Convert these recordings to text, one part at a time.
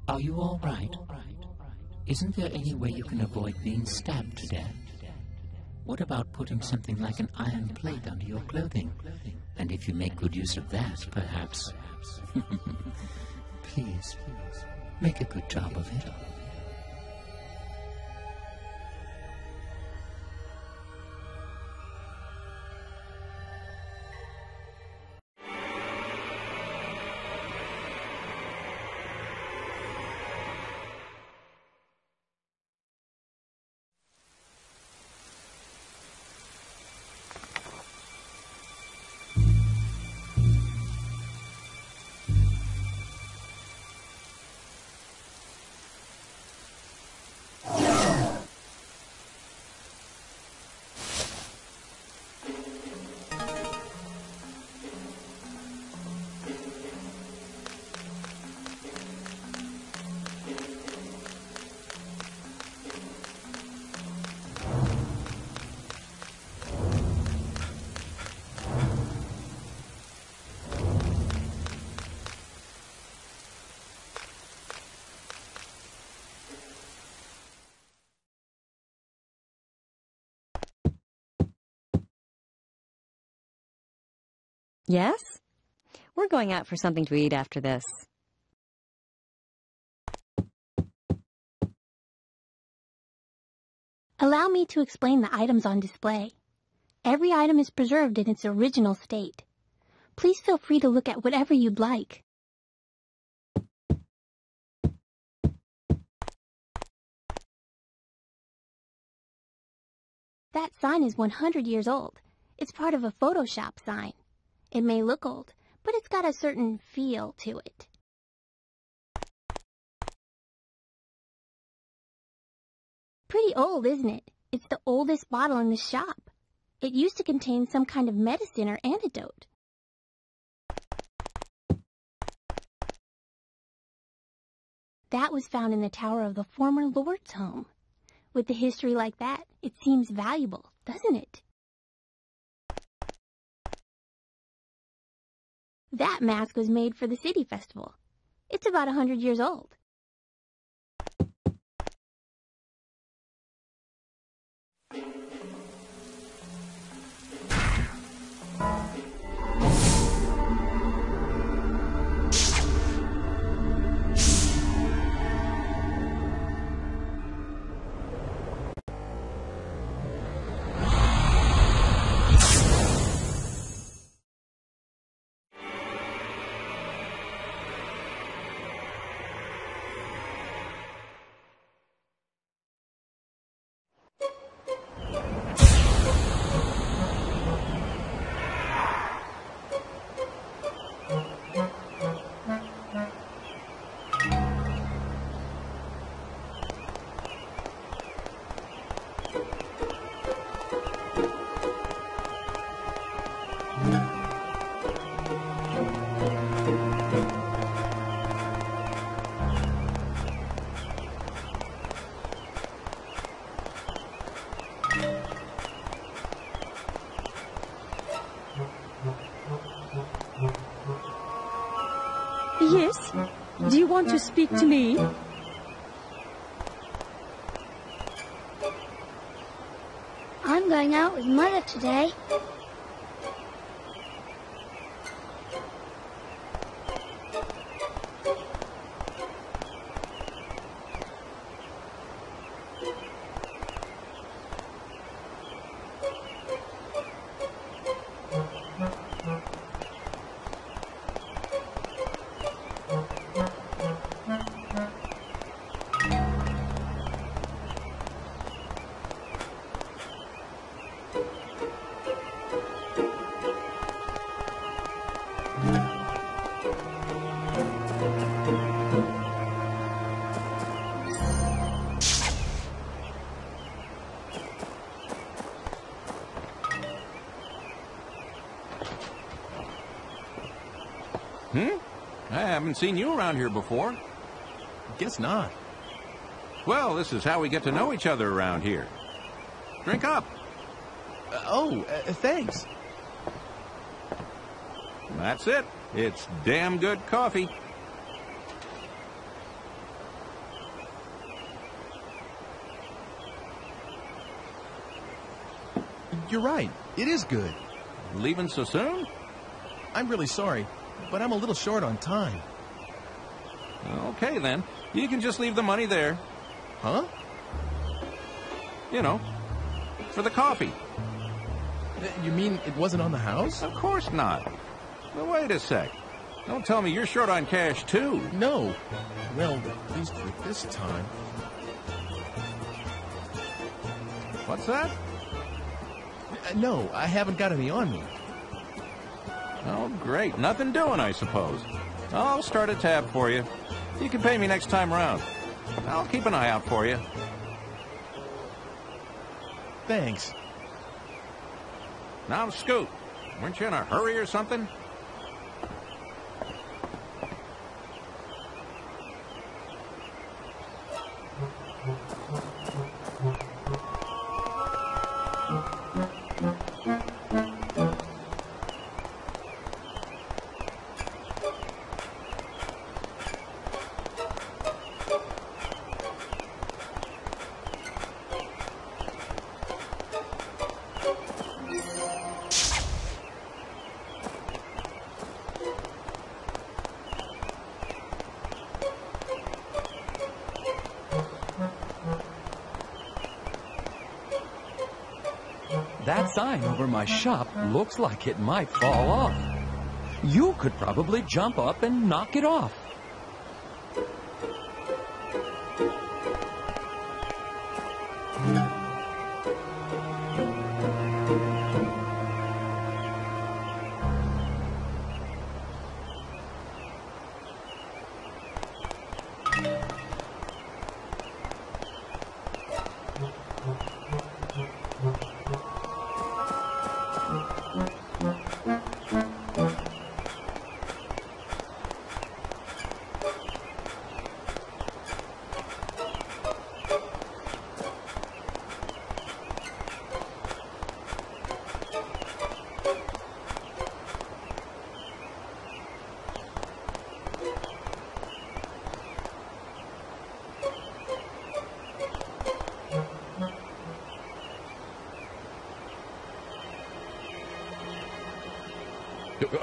Are you all right? Isn't there any way you can avoid being stabbed to death? What about putting something like an iron plate under your clothing? And if you make good use of that, perhaps... Please, make a good job of it. Yes? We're going out for something to eat after this. Allow me to explain the items on display. Every item is preserved in its original state. Please feel free to look at whatever you'd like. That sign is 100 years old. It's part of a Photoshop sign. It may look old, but it's got a certain feel to it. Pretty old, isn't it? It's the oldest bottle in the shop. It used to contain some kind of medicine or antidote. That was found in the tower of the former Lord's home. With a history like that, it seems valuable, doesn't it? That mask was made for the city festival. It's about 100 years old. Yes? Do you want to speak to me? I'm going out with Mother today. I haven't seen you around here before. Guess not. Well, this is how we get to know each other around here. Drink up. Thanks. That's it. It's damn good coffee. You're right. It is good. Leaving so soon? I'm really sorry, but I'm a little short on time. Okay, then. You can just leave the money there. Huh? You know, for the coffee. You mean it wasn't on the house? Of course not. Well, wait a sec. Don't tell me you're short on cash, too. No. Well, at least for this time. What's that? No, I haven't got any on me. Oh, great. Nothing doing, I suppose. I'll start a tab for you. You can pay me next time round. I'll keep an eye out for you. Thanks. Now, Scoot, weren't you in a hurry or something? That sign over my shop looks like it might fall off. You could probably jump up and knock it off.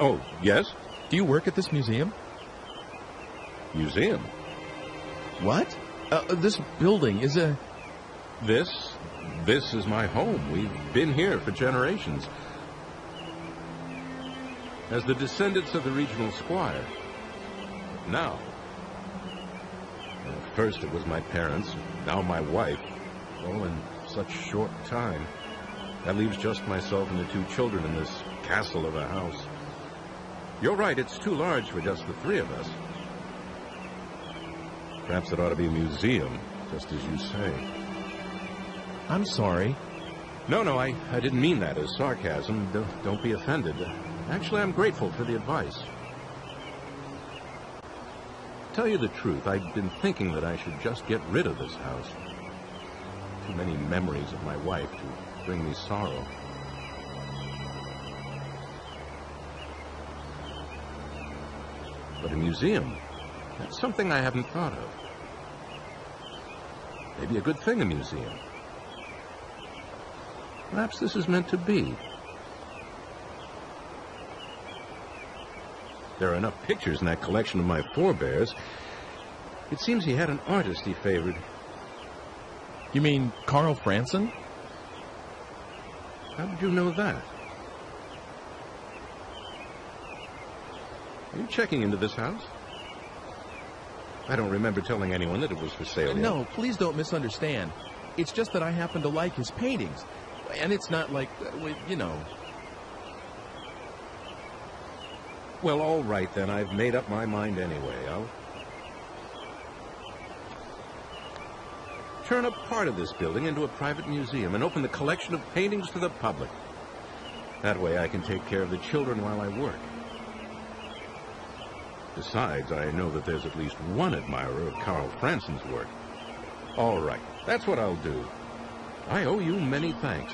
Oh, yes? Do you work at this museum? Museum? What? This building is a... This is my home. We've been here for generations. As the descendants of the regional squire. Now. First it was my parents, now my wife. All in such short time. That leaves just myself and the two children in this castle of a house. You're right, it's too large for just the three of us. Perhaps it ought to be a museum, just as you say. I'm sorry. No, I didn't mean that as sarcasm. Don't be offended. Actually, I'm grateful for the advice. To tell you the truth, I've been thinking that I should just get rid of this house. Too many memories of my wife to bring me sorrow. But a museum, that's something I haven't thought of. Maybe a good thing, a museum. Perhaps this is meant to be. There are enough pictures in that collection of my forebears. It seems he had an artist he favored. You mean Carl Franson? How did you know that? Are you checking into this house? I don't remember telling anyone that it was for sale yet. No, please don't misunderstand. It's just that I happen to like his paintings. And it's not like, you know... Well, all right then. I've made up my mind anyway. I'll turn a part of this building into a private museum and open the collection of paintings to the public. That way I can take care of the children while I work. Besides, I know that there's at least one admirer of Carl Franson's work. All right, that's what I'll do. I owe you many thanks.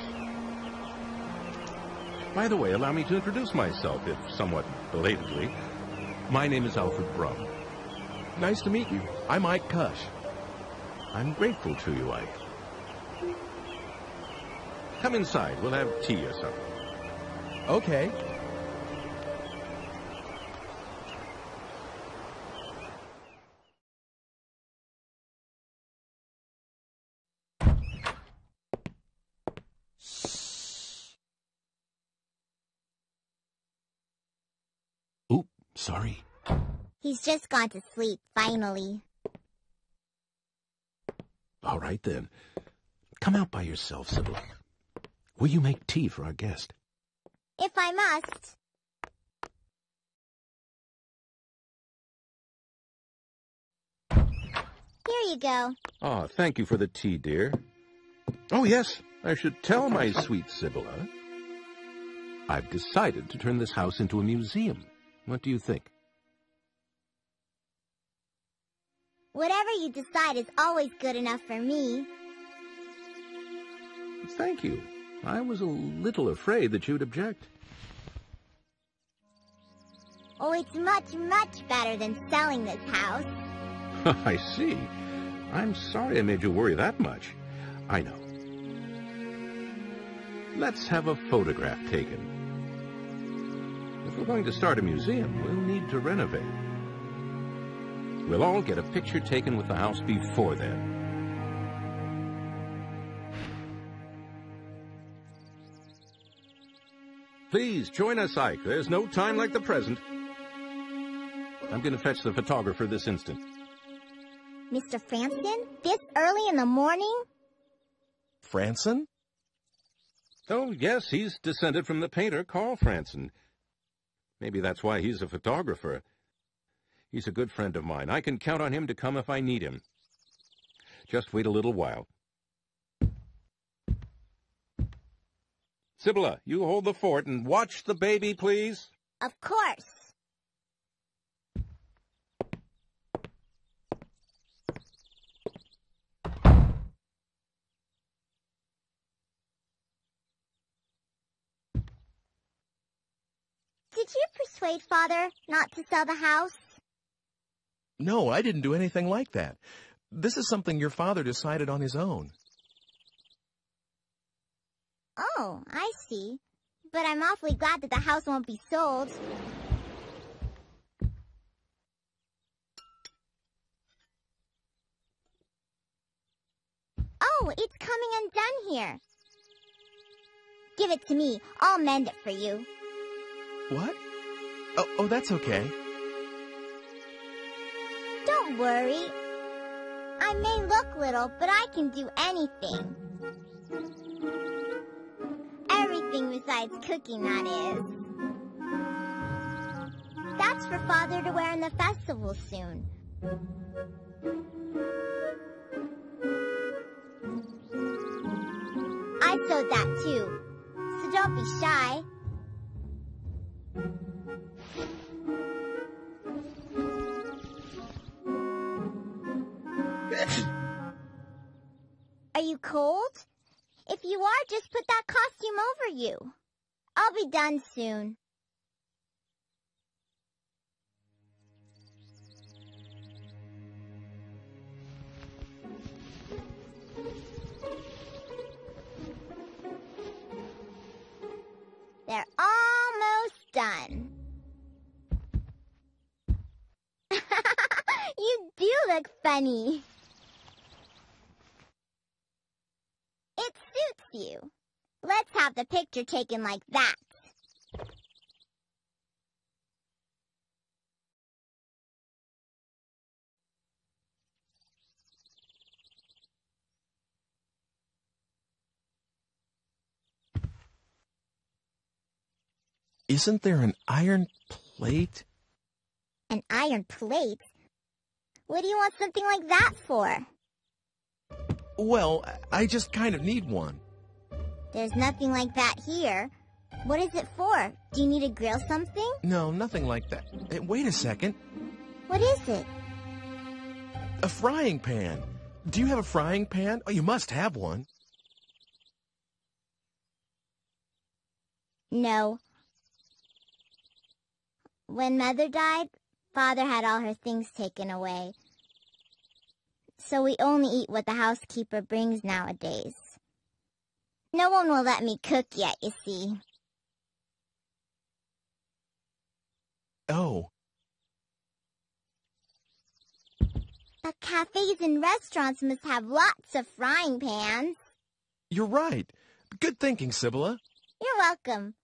By the way, allow me to introduce myself, if somewhat belatedly. My name is Alfred Brum. Nice to meet you. I'm Ike Cush. I'm grateful to you, Ike. Come inside. We'll have tea or something. Okay. Oop, sorry. He's just gone to sleep, finally. All right, then. Come out by yourself, Sybil. Will you make tea for our guest? If I must. Here you go. Oh, thank you for the tea, dear. Oh, yes, I should tell my sweet Sibylla. I've decided to turn this house into a museum. What do you think? Whatever you decide is always good enough for me. Thank you. I was a little afraid that you'd object. Oh, it's much, much better than selling this house. I see. I'm sorry I made you worry that much. I know. Let's have a photograph taken. If we're going to start a museum, we'll need to renovate. We'll all get a picture taken with the house before then. Please, join us, Ike. There's no time like the present. I'm going to fetch the photographer this instant. Mr. Franston? This early in the morning? Franson? Oh, yes, he's descended from the painter Carl Franson. Maybe that's why he's a photographer. He's a good friend of mine. I can count on him to come if I need him. Just wait a little while. Sibylla, you hold the fort and watch the baby, please. Of course. Did you persuade Father not to sell the house? No, I didn't do anything like that. This is something your father decided on his own. Oh, I see. But I'm awfully glad that the house won't be sold. Oh, it's coming undone here. Give it to me. I'll mend it for you. What? Oh, that's okay. Don't worry. I may look little, but I can do anything. Everything besides cooking, that is. That's for Father to wear in the festival soon. I sewed that too, so don't be shy. Are you cold? If you are, just put that costume over you. I'll be done soon. They're almost done. You do look funny. It suits you. Let's have the picture taken like that. Isn't there an iron plate? An iron plate? What do you want something like that for? Well, I just kind of need one. There's nothing like that here. What is it for? Do you need to grill something? No, nothing like that. Wait a second. What is it? A frying pan. Do you have a frying pan? Oh, you must have one. No. When Mother died, Father had all her things taken away. So we only eat what the housekeeper brings nowadays. No one will let me cook yet, you see. Oh. But cafes and restaurants must have lots of frying pans. You're right. Good thinking, Sibylla. You're welcome.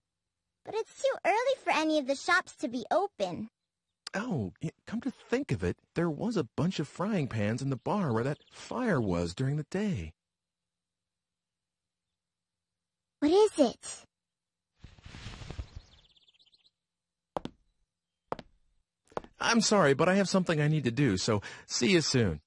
But it's too early for any of the shops to be open. Oh, come to think of it, there was a bunch of frying pans in the bar where that fire was during the day. What is it? I'm sorry, but I have something I need to do, so see you soon.